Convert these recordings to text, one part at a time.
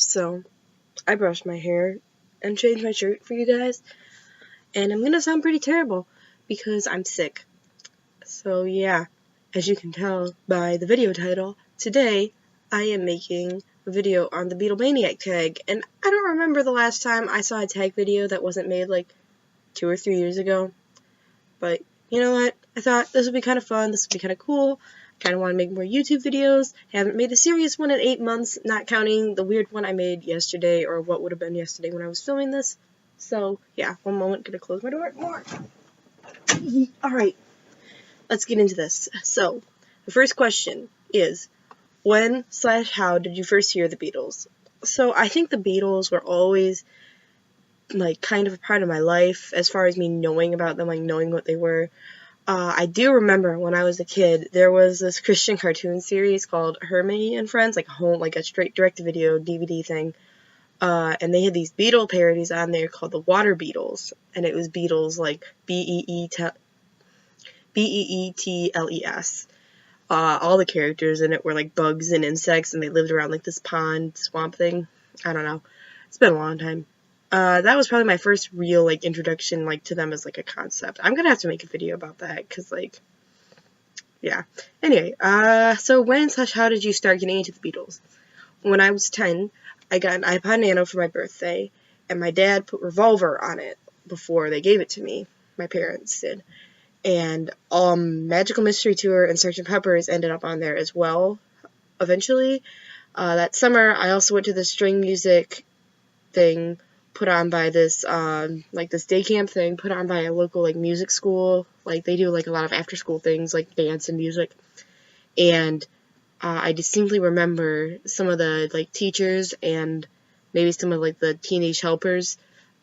So, I brushed my hair and changed my shirt for you guys, and I'm gonna sound pretty terrible because I'm sick. So yeah, as you can tell by the video title, today I am making a video on the Beatlemaniac Tag, and I don't remember the last time I saw a tag video that wasn't made like 2 or 3 years ago, but you know what, I thought this would be kind of fun, this would be kind of cool. Kind of want to make more YouTube videos. Haven't made a serious one in 8 months, not counting the weird one I made yesterday, or what would have been yesterday when I was filming this. So, yeah, one moment, gonna close my door more. Alright, let's get into this. So, the first question is, when/how did you first hear the Beatles? So, I think the Beatles were always, like, kind of a part of my life, as far as me knowing about them, like, knowing what they were. I do remember when I was a kid, there was this Christian cartoon series called Hermione and Friends, like a straight direct-to-video DVD thing, and they had these Beatle parodies on there called the Water Beatles, and it was Beatles like Beetles. All the characters in it were like bugs and insects, and they lived around like this pond swamp thing. I don't know. It's been a long time. That was probably my first real, like, introduction, like, to them as, like, a concept. I'm gonna have to make a video about that, because, like, yeah. Anyway, so when/how did you start getting into the Beatles? When I was 10, I got an iPod Nano for my birthday, and my dad put Revolver on it before they gave it to me. My parents did. And, Magical Mystery Tour and Sgt. Pepper's ended up on there as well, eventually. That summer, I also went to the string music thing put on by this, this day camp thing put on by a local, like, music school. Like, they do, like, a lot of after-school things, like dance and music. And I distinctly remember some of the, like, teachers and maybe some of, like, the teenage helpers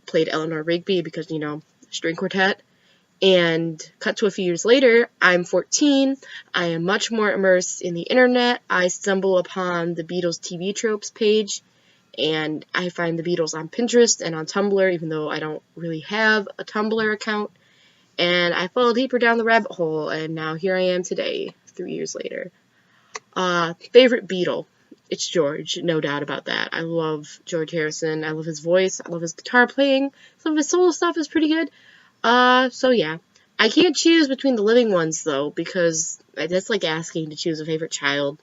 played Eleanor Rigby because, you know, string quartet. And cut to a few years later, I'm 14, I am much more immersed in the internet. I stumble upon the Beatles TV Tropes page, and I find the Beatles on Pinterest and on Tumblr, even though I don't really have a Tumblr account. And I fall deeper down the rabbit hole, and now here I am today, 3 years later. Favorite Beatle? It's George, no doubt about that. I love George Harrison. I love his voice. I love his guitar playing. Some of his solo stuff is pretty good. So yeah. I can't choose between the living ones, though, because that's like asking to choose a favorite child.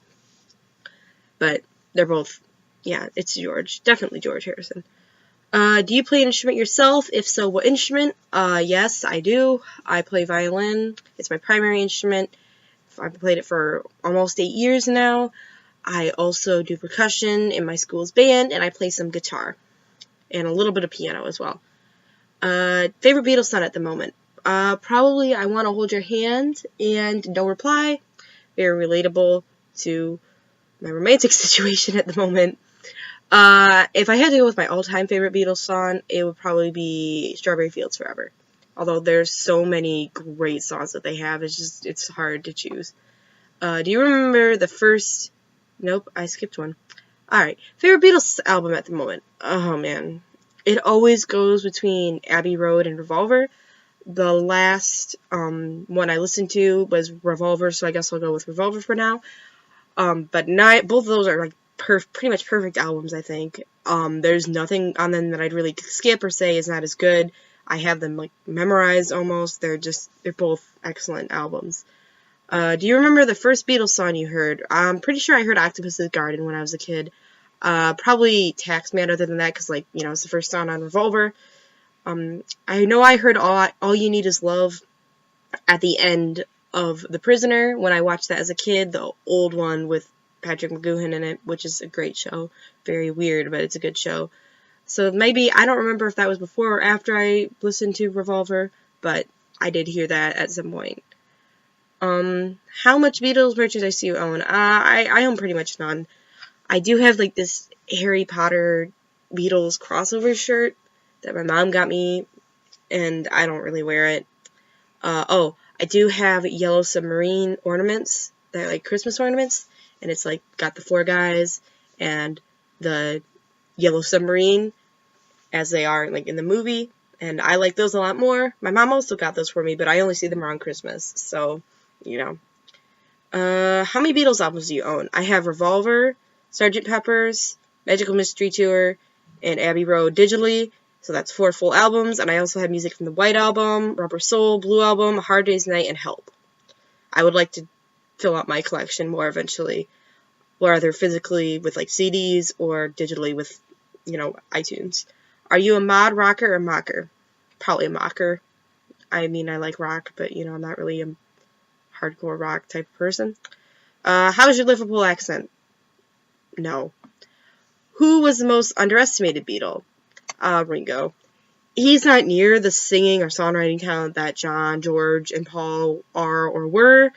But they're both... yeah, it's George. Definitely George Harrison. Do you play an instrument yourself? If so, what instrument? Yes, I do. I play violin. It's my primary instrument. I've played it for almost 8 years now. I also do percussion in my school's band, and I play some guitar. And a little bit of piano as well. Favorite Beatles song at the moment? Probably I Want to Hold Your Hand and No Reply. Very relatable to my romantic situation at the moment. If I had to go with my all-time favorite Beatles song, it would probably be Strawberry Fields Forever. Although there's so many great songs that they have, it's hard to choose. Do you remember the first... nope, I skipped one. Alright, favorite Beatles album at the moment? Oh man. It always goes between Abbey Road and Revolver. The last one I listened to was Revolver, so I guess I'll go with Revolver for now. But both of those are like pretty much perfect albums, I think. There's nothing on them that I'd really skip or say is not as good. I have them like memorized almost. They're both excellent albums. Do you remember the first Beatles song you heard? I'm pretty sure I heard Octopus's Garden when I was a kid. Probably Taxman other than that, because, like, you know, it's the first song on Revolver. I know I heard All You Need Is Love at the end of The Prisoner when I watched that as a kid, the old one with Patrick McGoohan in it, which is a great show. Very weird, but it's a good show. So maybe, I don't remember if that was before or after I listened to Revolver, but I did hear that at some point. How much Beatles merchandise do you own? I own pretty much none. I do have, like, this Harry Potter Beatles crossover shirt that my mom got me, and I don't really wear it. I do have Yellow Submarine ornaments. They're, like, Christmas ornaments, and it's, like, got the 4 guys and the Yellow Submarine, as they are, like, in the movie, and I like those a lot more. My mom also got those for me, but I only see them around Christmas, so, you know. How many Beatles albums do you own? I have Revolver, Sgt. Pepper's, Magical Mystery Tour, and Abbey Road digitally. So that's 4 full albums. And I also have music from the White Album, Rubber Soul, Blue Album, Hard Day's Night, and Help. I would like to fill out my collection more eventually, whether physically with like CDs or digitally with, iTunes. Are you a mod rocker or mocker? Probably a mocker. I mean, I like rock, but, I'm not really a hardcore rock type of person. How's your Liverpool accent? No. Who was the most underestimated Beatle? Ringo. He's not near the singing or songwriting talent that John, George, and Paul are or were,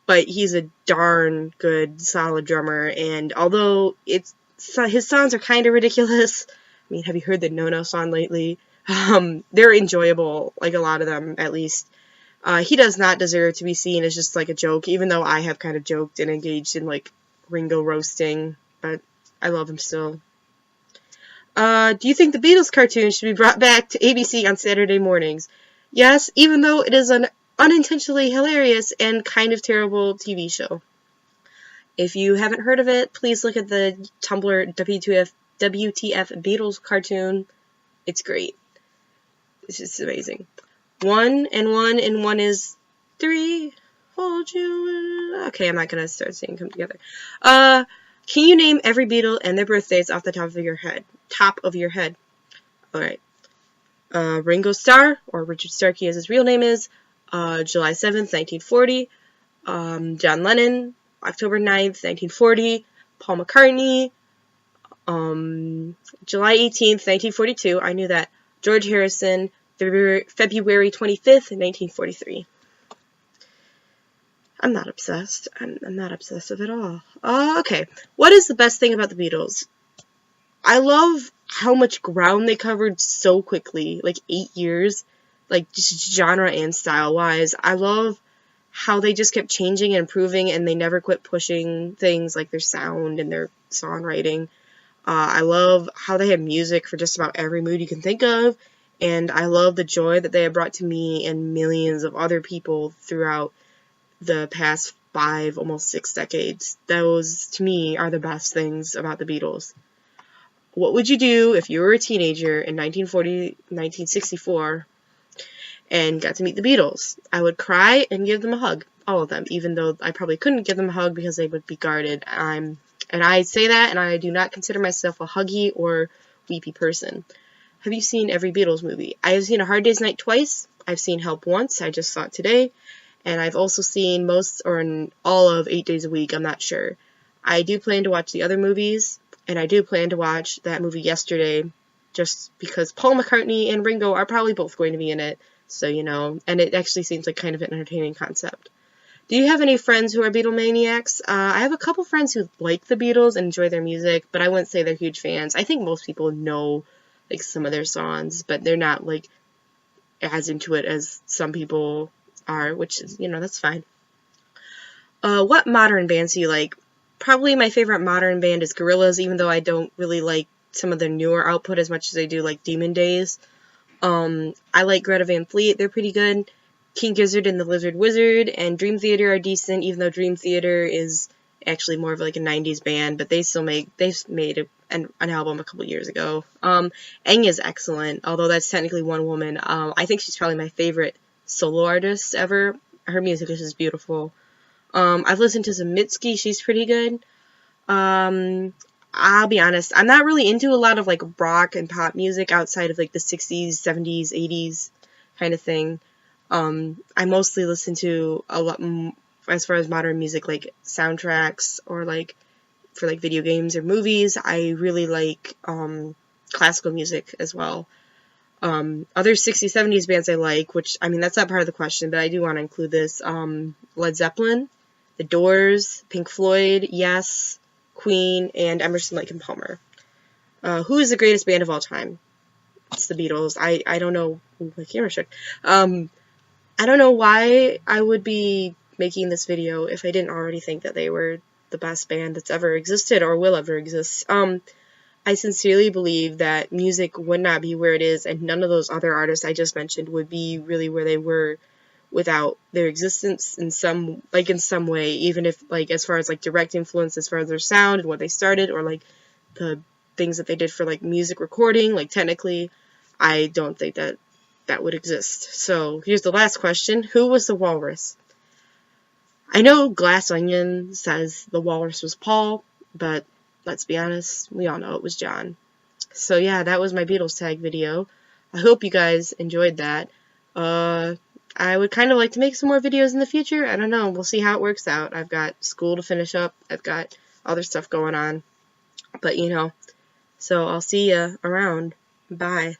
but he's a darn good, solid drummer, and although his songs are kind of ridiculous, I mean, have you heard the No No song lately? They're enjoyable, like a lot of them, at least. He does not deserve to be seen as just like a joke, even though I have kind of joked and engaged in like Ringo roasting, but I love him still. Do you think the Beatles cartoon should be brought back to ABC on Saturday mornings? Yes, even though it is an unintentionally hilarious and kind of terrible TV show. If you haven't heard of it, please look at the Tumblr WTF Beatles cartoon. It's great. It's just amazing. 1 and 1 and 1 is 3. Hold you. Okay, I'm not gonna start saying come together. Can you name every Beatle and their birthdays off the top of your head? Top of your head. Alright. Ringo Starr, or Richard Starkey as his real name is, July 7th, 1940. John Lennon, October 9th, 1940. Paul McCartney, July 18th, 1942. I knew that. George Harrison, February 25th, 1943. I'm not obsessed. I'm not obsessive at all. Okay. What is the best thing about the Beatles? I love how much ground they covered so quickly, like 8 years, like just genre and style-wise. I love how they just kept changing and improving, and they never quit pushing things like their sound and their songwriting. I love how they had music for just about every mood you can think of, and I love the joy that they have brought to me and millions of other people throughout the past 5, almost 6 decades. Those, to me, are the best things about the Beatles. What would you do if you were a teenager in 1964 and got to meet the Beatles? I would cry and give them a hug. All of them, even though I probably couldn't give them a hug because they would be guarded. And I say that, and I do not consider myself a huggy or weepy person. Have you seen every Beatles movie? I have seen A Hard Day's Night twice. I've seen Help once. I just saw it today. And I've also seen most or all of 8 Days a Week. I'm not sure. I do plan to watch the other movies. And I do plan to watch that movie Yesterday, just because Paul McCartney and Ringo are probably both going to be in it. So, and it actually seems like kind of an entertaining concept. Do you have any friends who are Beatlemaniacs? I have a couple friends who like the Beatles and enjoy their music, but I wouldn't say they're huge fans. I think most people know, like, some of their songs, but they're not, like, as into it as some people are, which is, that's fine. What modern bands do you like? Probably my favorite modern band is Gorillaz, even though I don't really like some of their newer output as much as I do like Demon Days. I like Greta Van Fleet, they're pretty good. King Gizzard and the Lizard Wizard and Dream Theater are decent, even though Dream Theater is actually more of like a 90s band, but they made an album a couple years ago. Eng is excellent, although that's technically one woman. I think she's probably my favorite solo artist ever. Her music is just beautiful. I've listened to some Mitski, she's pretty good. I'll be honest, I'm not really into a lot of like rock and pop music outside of like the 60s, 70s, 80s kind of thing. I mostly listen to a lot, as far as modern music, like soundtracks or like for like video games or movies. I really like classical music as well. Other 60s, 70s bands I like, which, I mean, that's not part of the question, but I do want to include this. Led Zeppelin, The Doors, Pink Floyd, Yes, Queen, and Emerson, Lake and Palmer. Who is the greatest band of all time? It's the Beatles. I don't know. Ooh, my camera shook. I don't know why I would be making this video if I didn't already think that they were the best band that's ever existed or will ever exist. I sincerely believe that music would not be where it is, and none of those other artists I just mentioned would be really where they were without their existence in some way, even if, like, as far as, like, direct influence as far as their sound and what they started, or, like, the things that they did for like music recording, like technically, I don't think that that would exist. So here's the last question. Who was the walrus? I know Glass Onion says the walrus was Paul, but let's be honest, we all know it was John. So yeah, that was my Beatles tag video. I hope you guys enjoyed that. I would kind of like to make some more videos in the future. I don't know. We'll see how it works out. I've got school to finish up. I've got other stuff going on. But, you know, so I'll see you around. Bye.